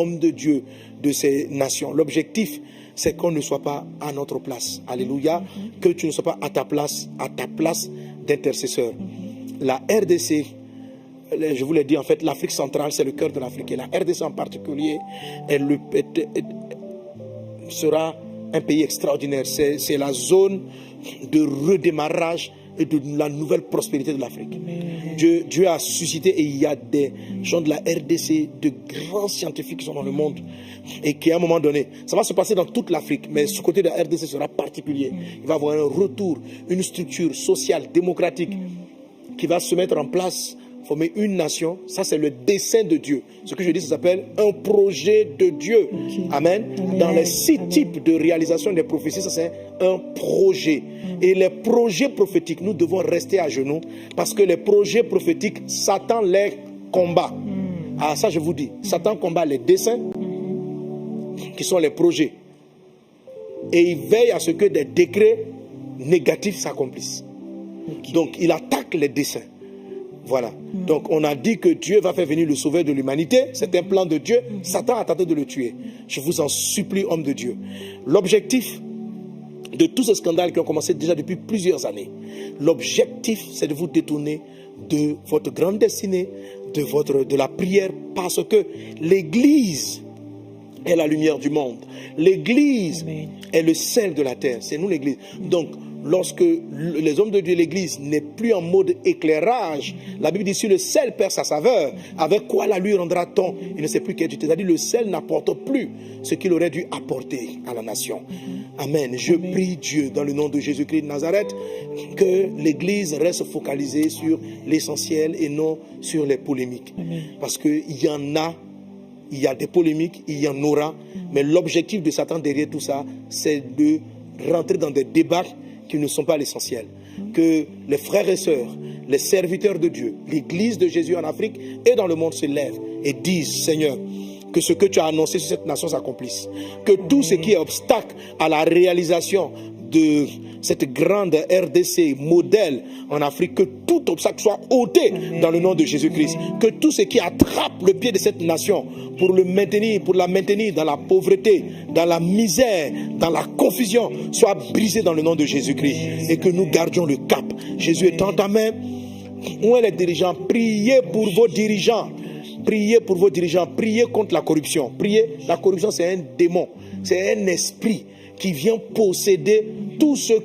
hommes de Dieu de ces nations. L'objectif, c'est qu'on ne soit pas à notre place. Alléluia. Que tu ne sois pas à ta place d'intercesseur. La RDC, je vous l'ai dit, en fait, l'Afrique centrale, c'est le cœur de l'Afrique. Et la RDC en particulier, sera un pays extraordinaire. C'est la zone de redémarrage et de la nouvelle prospérité de l'Afrique. Dieu a suscité, et il y a des gens de la RDC, de grands scientifiques qui sont dans le monde, et qui à un moment donné, ça va se passer dans toute l'Afrique, mais ce côté de la RDC sera particulier. Il va y avoir un retour, une structure sociale, démocratique, qui va se mettre en place, former une nation. Ça, c'est le dessein de Dieu. Ce que je dis, ça s'appelle un projet de Dieu. Amen. Dans les 6 types de réalisation des prophéties, ça c'est un projet. Et les projets prophétiques, nous devons rester à genoux, parce que les projets prophétiques, Satan les combat. Ah, ça je vous dis, Satan combat les desseins, qui sont les projets. Et il veille à ce que des décrets négatifs s'accomplissent. Donc il attaque les desseins. Voilà. Donc on a dit que Dieu va faire venir le sauveur de l'humanité. C'est un plan de Dieu. Satan a tenté de le tuer. Je vous en supplie, homme de Dieu. L'objectif de tous ces scandales qui ont commencé déjà depuis plusieurs années, l'objectif, c'est de vous détourner de votre grande destinée, de la prière, parce que l'Église est la lumière du monde. L'Église est le sel de la terre. C'est nous l'Église. Donc, lorsque les hommes de Dieu, l'Église, n'est plus en mode éclairage, la Bible dit, si le sel perd sa saveur, avec quoi la lui rendra-t-on? Il ne sait plus qu'être. C'est-à-dire, le sel n'apporte plus ce qu'il aurait dû apporter à la nation. Amen. Je prie Dieu, dans le nom de Jésus-Christ de Nazareth, que l'Église reste focalisée sur l'essentiel et non sur les polémiques. Parce qu'il y en a, il y a des polémiques, il y en aura, mais l'objectif de Satan derrière tout ça, c'est de rentrer dans des débats qui ne sont pas l'essentiel. Que les frères et sœurs, les serviteurs de Dieu, l'Église de Jésus en Afrique et dans le monde se lèvent et disent, Seigneur, que ce que tu as annoncé sur cette nation s'accomplisse. Que tout ce qui est obstacle à la réalisation de cette grande RDC modèle en Afrique, que tout obstacle soit ôté dans le nom de Jésus-Christ. Que tout ce qui attrape le pied de cette nation pour la maintenir dans la pauvreté, dans la misère, dans la confusion, soit brisé dans le nom de Jésus-Christ. Et que nous gardions le cap. Jésus est en ta main. Où est les dirigeants? Priez pour vos dirigeants. Priez pour vos dirigeants. Priez contre la corruption. Priez. La corruption, c'est un démon. C'est un esprit qui vient posséder tous ceux